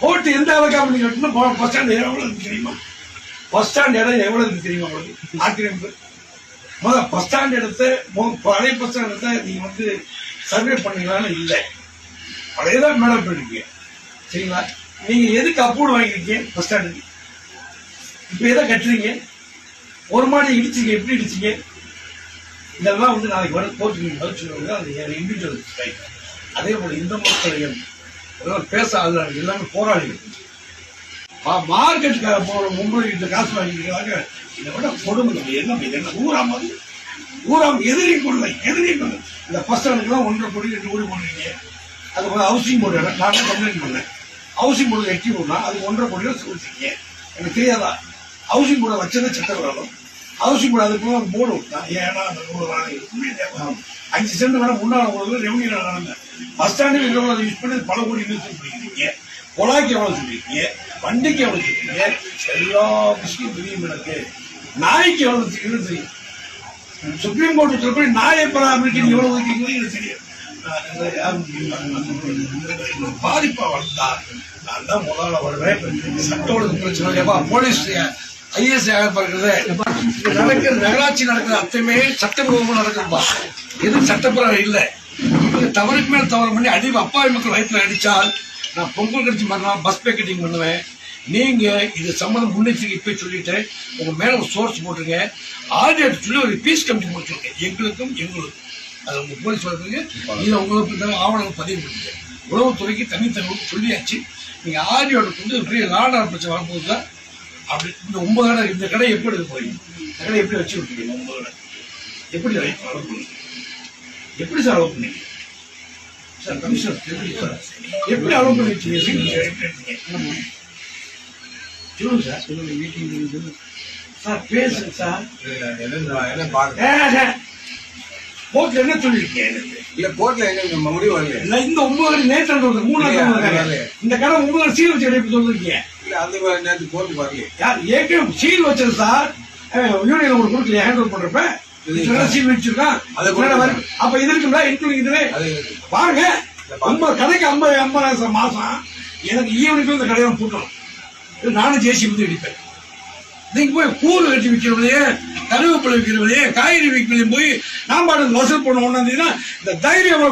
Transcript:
போட்டு எந்த அளவுக்கு அப்படி கட்டணும். பஸ் ஸ்டாண்ட் எவ்வளவு இருக்கு தெரியுமா? பஸ் ஸ்டாண்ட் இடம் எவ்வளவு இருக்கு தெரியுமா உங்களுக்கு? ஆக்கிரமிப்பு முதல்ல பஸ் ஸ்டாண்ட் இடத்த பழைய பஸ் ஸ்டாண்ட் இடத்த நீங்க வந்து சர்வே பண்ணீங்களான்னு இல்லை, பழையதான் மேடம் பண்ணிருக்கீங்க சரிங்களா? நீங்க எதுக்கு அப்ரூவல் வாங்கிருக்கீங்க பஸ் ஸ்டாண்டுக்கு? இப்ப எதை கட்டுறீங்க? ஒரு மாடி இடிச்சிங்க, எப்படி இடிச்சிங்க? இதெல்லாம் வந்து நாளைக்கு வர கோர்ட்டு நீங்க பதிச்சுருவாங்க. அது இண்டிவிஜுவல் ரைட். அதே போல இந்த மக்கள் பேச எல்லாமே போராளிகள் மார்க்கெட்டுக்காக போற மும்பை காசு வாங்கிக்கிறாங்க. இதை விட கொடுமை என்ன ஊராமது ஊராம் எதிரி கொள்ளை இந்த பஸ் ஸ்டாண்டுக்குலாம் 1.5 கோடி 2 கோடி போடுறீங்க. அது போல ஹவுசிங் போர்டு நான் கம்ப்ளைண்ட் பண்ணேன். ஹவுசிங் போர்டு எட்டி போடலாம், அது 1.5 கோடி சொல்லிருக்கீங்க. எனக்கு தெரியாதா? ஹவுசிங் போர்டை வச்சதே சட்டவிரோதம். ஹவுசிங் போர்டு அதுக்குள்ள போர்டு விட்டான். ஏன்னா அந்த 5 சென்ட் வேணா முன்னாள் ரெவன்யூ நடந்த பஸ் ஸ்டாண்டு யூஸ் பண்ணி பல கோடி இன்வெஸ்ட்மெண்ட் பண்ணிக்கிறீங்க. கொலாய்க்கு எவ்வளவு சொல்லிருக்கீங்க, வண்டிக்கு எவ்வளவு சொல்றீங்க, எல்லா விஷயம் தெரியும் எனக்கு. நாய்க்கு எவ்வளவு தெரியும்? சுப்ரீம் கோர்ட் உத்தரப்படி நாயை பராமரிக்க எவ்வளவு ஒதுக்கீங்க தெரியும். பாதிப்பா வந்தா நான் தான் முதல்ல வருவேன். சட்ட ஒழுங்கு பிரச்சனை போலீஸ் ஐஏஎஸ் பார்க்கறது நடக்கிற நகராட்சி நடக்கிற அத்தமே சட்டபூர்வமா நடக்குதுப்பா. எதுவும் சட்டப்பிரகாரம் இல்லை. இவங்க தவறுக்கு மேல தவறு பண்ணி அப்பாவி மக்கள் வயிற்றுல அடிச்சால் நான் பொங்கல் கடிச்சு பண்ணலாம், பஸ் பேக்கெட்டிங் பண்ணுவேன். நீங்க இது சம்பந்தம் முன்னெச்சரிக்கை போய் சொல்லிட்டு உங்க மேல ஒரு சோர்ஸ் போட்டுருங்க. ஆடியோ சொல்லி ஒரு பீஸ் கமிட்டி போட்டுருங்க. எங்களுக்கும் அது உங்க போலீஸ் வழக்குங்க. இதை உங்களுக்கு ஆவணங்கள் பதிவு பண்ணுங்க. உளவுத்துறைக்கு தனித்தகவல் சொல்லியாச்சு. நீங்க ஆடியோட வந்து பெரிய லாடார் பிரச்சனை வரும்போது அப்படி இந்த 9 கடை இந்த கடை எப்படி எடுக்க போறீங்க? இந்த கடை எப்படி வச்சு விட்டீங்க? 9 கடை எப்படி எப்படி சார் அலோவ் பண்ணீங்க சார்? கமிஷனர் எப்படி அலோவ் பண்ணி வச்சீங்க? சொல்லுங்க சார். சொல்லுங்க மீட்டிங் சார், பேசுங்க சார். கோர்ட்ல என்ன சொல்லிருக்கீங்க? இல்ல கோர்ட்ல எங்க முடிவு வரல. இல்ல இந்த 9 நேற்று 3 இந்த கடை 9 சீல் வச்சு எப்படி சொல்லிருக்கீங்க? இல்ல அந்த நேற்று கோர்ட் வரல. யார் ஏற்கனவே சீல் வச்சது சார்? யூனியன் ஒரு கொடுக்கல ஹேண்டில் பண்றப்ப சீல் வச்சிருக்கான். அப்ப இது இருக்குங்களா? இன்க்ளூடிங் இதுவே பாருங்க. 50 கடைக்கு 50 மாசம் எனக்கு ஈவனுக்கு இந்த கடையை பூட்டணும். நானும் ஜேசி வந்து அடிப்பேன். நீங்க போய் கூறு கட்டி விற்கிறவளையே, கருவேப்பிலை விற்கிறவளையே, காய்கறி விற்கிறவளையும் போய் நான் பாட்டு வசூல் பண்ண ஒண்ணாந்தீங்கன்னா இந்த தைரியம்